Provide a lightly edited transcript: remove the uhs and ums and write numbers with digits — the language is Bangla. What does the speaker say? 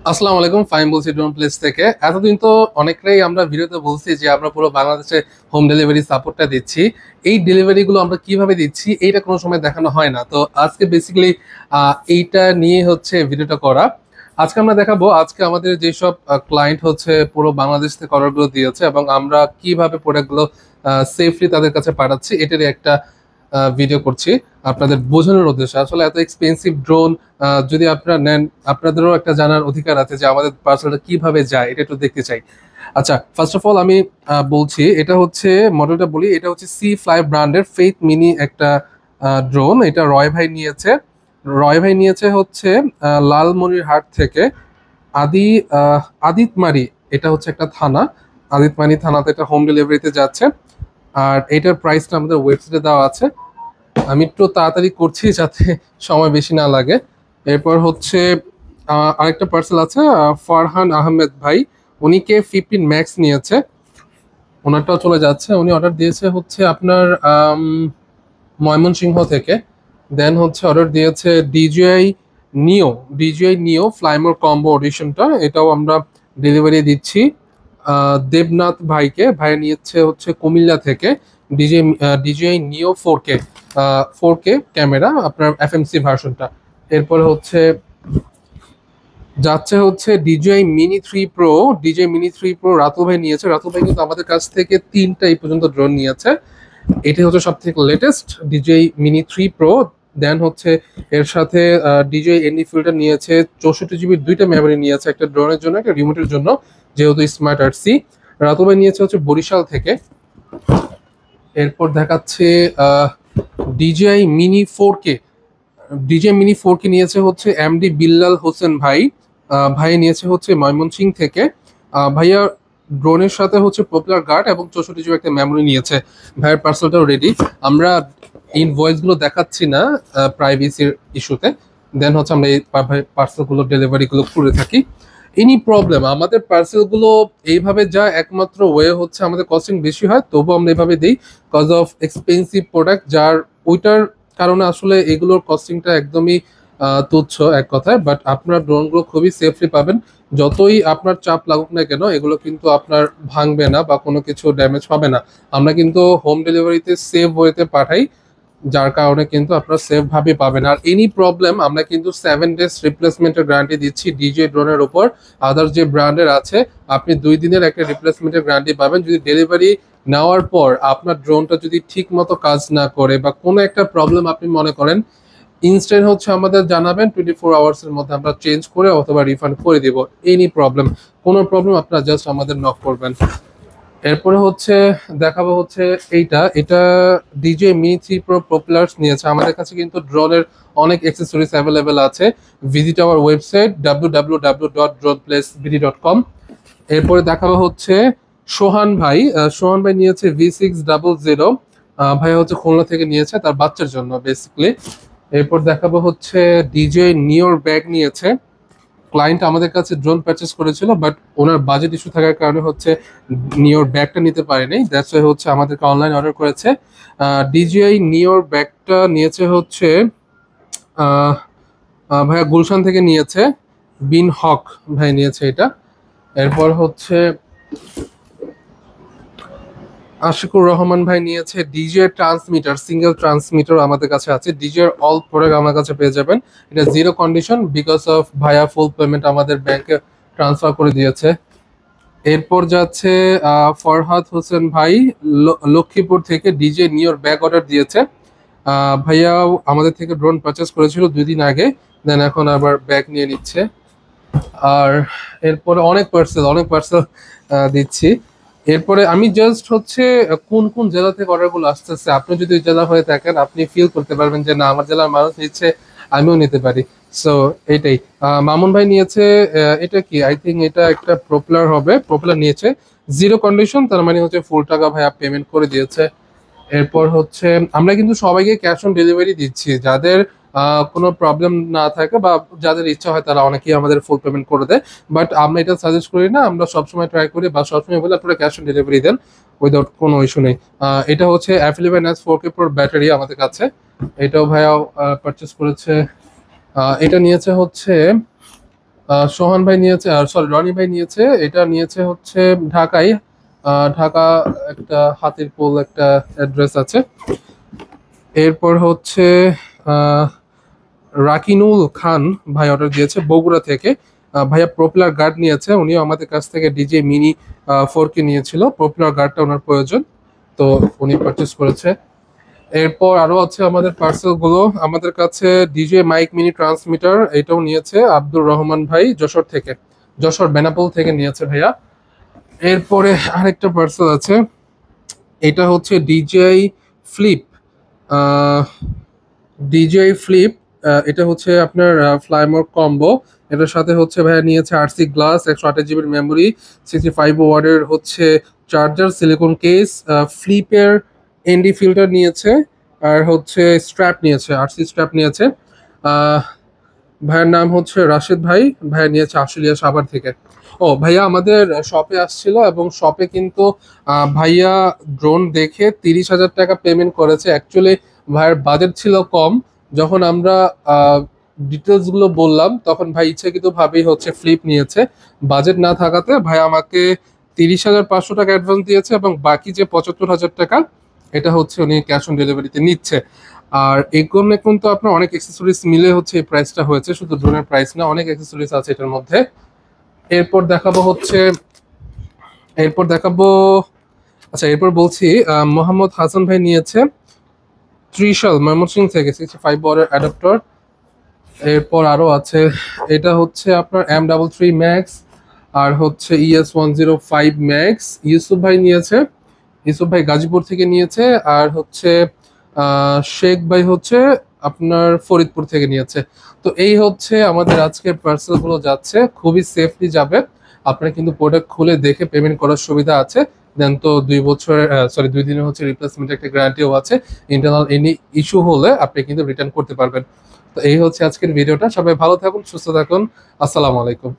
আসসালামু আলাইকুম, ফাইম বলছি ড্রোন প্লেস থেকে। এতদিন তো অনেকটাই আমরা ভিডিওতে বলছি যে আমরা পুরো বাংলাদেশে হোম ডেলিভারি সাপোর্টটা দিচ্ছি। এই ডেলিভারি গুলো আমরা কিভাবে দিচ্ছি এইটা কোনো সময় দেখানো হয় না, তো আজকে বেসিক্যালি এইটা নিয়ে হচ্ছে ভিডিওটা করা। আজকে আমরা দেখাবো আজকে আমাদের যেসব ক্লায়েন্ট হচ্ছে পুরো বাংলাদেশ থেকে অর্ডারগুলো দিয়েছে এবং আমরা কিভাবে প্রোডাক্টগুলো সেফলি তাদের কাছে পাঠাচ্ছি, এটারই একটা ভিডিও করছি আপনাদের বোঝানোর উদ্দেশ্যে। আসলে এত এক্সপেন্সিভ ড্রোন যদি আপনারা নেন, আপনাদেরও একটা জানার অধিকার আছে যে আমাদের পার্সেলটা কিভাবে যায়, এটা একটু দেখতে চাই। আচ্ছা, ফার্স্ট অফ অল আমি বলছি, এটা হচ্ছে মডেলটা বলি, এটা হচ্ছে সি ফ্লাই ব্র্যান্ডের ফেইথ মিনি একটা ড্রোন। এটা রয় ভাই নিয়েছে হচ্ছে লালমনিরহাট থেকে। আদি আদিতমারি, এটা হচ্ছে একটা থানা। আদিতমারি থানাতে এটা হোম ডেলিভারিতে যাচ্ছে। আর এটার প্রাইসটা আমাদের ওয়েবসাইটে দেওয়া আছে। আমি একটু তাড়াতাড়ি করছি যাতে সময় বেশি না লাগে। এরপর হচ্ছে আরেকটা পার্সেল আছে, ফারহান আহমেদ ভাই, উনি K15 Max নিয়েছে, ওনারটাও চলে যাচ্ছে। উনি অর্ডার দিয়েছে হচ্ছে আপনার ময়মনসিংহ থেকে। দেন হচ্ছে অর্ডার দিয়েছে ডিজিআই নিও ফ্লাইমোর কম্বো অডিশনটা, এটাও আমরা ডেলিভারি দিচ্ছি দেবনাথ ভাইকে। ভাই নিয়েছে হচ্ছে কুমিল্লা থেকে ডিজিআই নিও 4K ক্যামেরা, আপনার এফএমসি ভার্সনটা। এরপরে হচ্ছে যাচ্ছে হচ্ছে ডিজিআই মিনি 3 প্রো রাতু ভাই নিয়েছে। রাতু ভাই কিন্তু আমাদের কাছ থেকে 3টা এই পর্যন্ত ড্রোন নিয়েছে। এটি হচ্ছে সব থেকে লেটেস্ট ডিজিআই মিনি 3 প্রো। দেন হচ্ছে এর সাথে ডিজিআই এনডি ফিল্টার নিয়েছে, 64 জিবির 2টা মেমোরি নিয়েছে, একটা ড্রোনের জন্য একটা রিমোটের জন্য, যেহেতু স্মার্ট আরসি। রাতু ভাই নিয়েছে হচ্ছে বরিশাল থেকে। এরপর দেখাচ্ছে DJI mini 4K। DJI mini 4K নিয়েছে হচ্ছে এমডি বিল্লাল হোসেন ভাই। ভাই নিয়েছে হচ্ছে ময়মনসিংহ থেকে। ভাইয়া ড্রোনের সাথে হচ্ছে পপুলার গার্ড এবং 64 জিবি একটা মেমোরি নিয়েছে। ভাইয়ের পার্সেলটাও রেডি। আমরা ইনভয়েস গুলো দেখাচ্ছি না প্রাইভেসির ইস্যুতে। দেন হচ্ছে আমরা এই পার্সেলগুলো ডেলিভারি গুলো করে থাকি। এনি প্রবলেম, আমাদের পার্সেলগুলো এইভাবে যা একমাত্র ওয়ে হচ্ছে আমাদের কস্টিং বেশি হয়, তবুও আমরা এইভাবে দিই কজ অফ এক্সপেন্সিভ প্রোডাক্ট, যার ওইটার কারণে আসলে এগুলোর কস্টিংটা একদমই তুচ্ছ এক কথায়। বাট আপনার ড্রোনগুলো খুবই সেফলি পাবেন। যতই আপনার চাপ লাগুক না কেন, এগুলো কিন্তু আপনার ভাঙবে না বা কোনো কিছু ড্যামেজ হবে না। আমরা কিন্তু হোম ডেলিভারিতে সেফ ওয়েতে পাঠাই, যার কারণে কিন্তু আপনারা সেফ ভাবে পাবেন। আর এনি প্রবলেম আমরা কিন্তু 7 ডেজ রিপ্লেসমেন্টের গ্যারান্টি দিচ্ছি ডিজে ড্রোনের উপর। আদার যে ব্র্যান্ডের আছে, আপনি 2 দিনের একটা রিপ্লেসমেন্টের গ্যারান্টি পাবেন। যদি ডেলিভারি নেওয়ার পর আপনার ড্রোনটা যদি ঠিক মতো কাজ না করে বা কোনো একটা প্রবলেম আপনি মনে করেন, ইনস্ট্যান্ট হচ্ছে আমাদের জানাবেন, 24 আওয়ার্সের মধ্যে আমরা চেঞ্জ করে অথবা রিফান্ড করে দিব। এনি প্রবলেম, কোনো প্রবলেম আপনারা জাস্ট আমাদের নক করবেন। এরপরে হচ্ছে দেখাবো হচ্ছে এটা ডিজে মিনি 3 প্রো পপুলার্স নিয়েছে। আমাদের কাছে কিন্তু ড্রোনের অনেক অ্যাক্সেসরিজ অ্যাভেলেবেল আছে। Visit our website www.droneplusbd.com। এরপরে দেখাবো হচ্ছে সোহান ভাই নিয়েছে V600। ভাই হচ্ছে খুলনা থেকে নিয়েছে তার বাচ্চার জন্য বেসিক্যালি। এরপর দেখাবো হচ্ছে ডিজে নিওর ব্যাগ নিয়েছে। ক্লায়েন্ট আমাদের কাছে ড্রোন পারচেস করেছিল, বাট ওনার বাজেট ইস্যু থাকার কারণে হচ্ছে নিওর ব্যাগটা নিতে পারেনি, দ্যাটস ওয়াই হচ্ছে আমাদেরকে অনলাইন অর্ডার করেছে। ডিজিআই নিওর ব্যাগটা নিয়েছে হচ্ছে আহ, ভাইয়া গুলশান থেকে নিয়েছে, বিন হক ভাই নিয়েছে এটা। এরপর হচ্ছে আশিকুর রহমান ভাই নিয়েছে ডিজে ট্রান্সমিটার, সিঙ্গেল ট্রান্সমিটার আমাদের কাছে আছে। ডিজে অল প্রোডাক্ট আমার কাছে পেয়ে যাবেন, এটা জিরো কন্ডিশন, বিকজ অফ ভাইয়া ফুল পেমেন্ট আমাদের ব্যাংকে ট্রান্সফার করে দিয়েছে। এরপর যাচ্ছে ফরহাদ হোসেন ভাই, লক্ষ্মীপুর থেকে ডিজে নিওর ব্যাগ অর্ডার দিয়েছে। ভাইয়া আমাদের থেকে ড্রোন পারচেস করেছিল 2 দিন আগে, দেন এখন আবার ব্যাগ নিয়ে নিচ্ছে। আর এরপরে অনেক পার্সেল দিচ্ছি। এরপরে আমি জাস্ট হচ্ছে কোন কোন জেলা থেকে অর্ডারগুলো আসতেছে, আপনি যদি ওই জেলা হয়ে থাকেন আপনি ফিল করতে পারবেন যে না, আমার জেলার মানুষ নিচ্ছে, আমিও নিতে পারি। সো এইটাই। মামুন ভাই নিয়েছে এটা কি, আই থিঙ্ক এটা একটা পপুলার নিয়েছে, জিরো কন্ডিশন, তার মানে হচ্ছে ফুল টাকা ভাইয়া পেমেন্ট করে দিয়েছে। এরপর হচ্ছে আমরা কিন্তু সবাইকে ক্যাশ অন ডেলিভারি দিচ্ছি, যাদের কোনো প্রবলেম না থাকে বা যাদের ইচ্ছা হয় তারা অনেকেই আমাদের ফুল পেমেন্ট করে দেয়। বাট আমরা এটা সাজেস্ট করি না, আমরা সবসময় ট্রাই করি বা সবসময় বলি আপনারা ক্যাশ অন ডেলিভারি দেন, উইদাউট কোনো ইস্যু নেই। এটা হচ্ছে F11S 4K Pro ব্যাটারি আমাদের কাছে, এটাও ভাইয়া পারচেস করেছে। এটা নিয়েছে হচ্ছে সোহান ভাই নিয়েছে, সরি রনি ভাই নিয়েছে, এটা নিয়েছে হচ্ছে ঢাকায়। ঢাকা একটা হাতির পোল একটা অ্যাড্রেস আছে। এরপর হচ্ছে আহ, রাকিনুল খান ভাই অর্ডার দিয়েছে বগুড়া থেকে। ভাইয়া প্রপেলার গার্ড নিয়েছে, উনিও আমাদের কাছ থেকে ডিজে মিনি 4K নিয়েছিল, প্রপেলার গার্ডটা ওনার প্রয়োজন, তো উনি পারচেস করেছে। এরপর আরো আছে আমাদের পার্সেল গুলো, আমাদের কাছে ডিজে মাইক মিনি ট্রান্সমিটার এটাও নিয়েছে আব্দুর রহমান ভাই যশোর থেকে, যশোর বেনাপোল থেকে নিয়েছে ভাইয়া। এরপরে আরেকটা পার্সেল আছে, এটা হচ্ছে ডিজেআই ফ্লিপ। ডিজেআই ফ্লিপ, এটা হচ্ছে আপনার ফ্লাইমোর কম্বো। এটার সাথে হচ্ছে ভাইয়া নিয়েছে আরসি গ্লাস, 128 জিবির মেমোরি, 65 ওয়াটের হচ্ছে চার্জার, সিলিকন কেস, ফ্লিপের এনডি ফিল্টার নিয়েছে, আর হচ্ছে স্ট্র্যাপ নিয়েছে, আরসি স্ট্র্যাপ নিয়েছে। আহ, ভাইয়ের নাম হচ্ছে রাশেদ ভাই, ভাইয়া নিয়েছে আশুলিয়া সাভার থেকে। ও ভাইয়া আমাদের শপে আসছিল এবং শপে কিন্তু ভাইয়া ড্রোন দেখে 30,000 টাকা পেমেন্ট করেছে। অ্যাকচুয়ালি ভাইয়ের বাজেট ছিল কম, যখন আমরা ডিটেলস গুলো বললাম তখন ভাই ইচ্ছাকৃত ভাবেই হচ্ছে ফ্লিপ নিয়েছে। বাজেট না থাকাতে ভাই আমাকে 30,500 টাকা অ্যাডভান্স দিয়েছে এবং বাকি যে 75,000 টাকা এটা হচ্ছে উনি ক্যাশ অন ডেলিভারিতে নিচ্ছে। আর এগুলো কিন্তু আপনার অনেক অ্যাক্সেসরিজ মিলে হচ্ছে এই প্রাইসটা হয়েছে, শুধু ড্রোনের প্রাইস না, অনেক অ্যাক্সেসরিজ আছে এটার মধ্যে। এরপর দেখাবো হচ্ছে, এরপর দেখাবো, আচ্ছা এরপর বলছি মোহাম্মদ হাসান ভাই নিয়েছে ত্রিশাল ময়মনসিংহ থেকে 65 ওয়াটের অ্যাডাপ্টার। এরপর আরো আছে, এটা হচ্ছে আপনার M33 ম্যাক্স আর হচ্ছে ES105 ম্যাক্স, ইউসুফ ভাই নিয়েছে, ইউসুফ ভাই গাজীপুর থেকে নিয়েছে। আর হচ্ছে শেখ ভাই হচ্ছে আপনার ফরিদপুর থেকে নিয়েছে। তো এই হচ্ছে আমাদের আজকের পার্সেল গুলো যাচ্ছে, খুবই সেফলি যাবে। আপনারা কিন্তু প্রোডাক্ট খুলে দেখে পেমেন্ট করার সুবিধা আছে। দেন তো 2 বছরের, সরি 2 দিনের হচ্ছে রিপ্লেসমেন্ট একটা গ্যারান্টিও আছে। ইন্টারনাল এনি ইস্যু হলে আপনি কিন্তু রিটার্ন করতে পারবেন। তো এই হচ্ছে আজকের ভিডিওটা, সবাই ভালো থাকুন, সুস্থ থাকুন, আসসালামু আলাইকুম।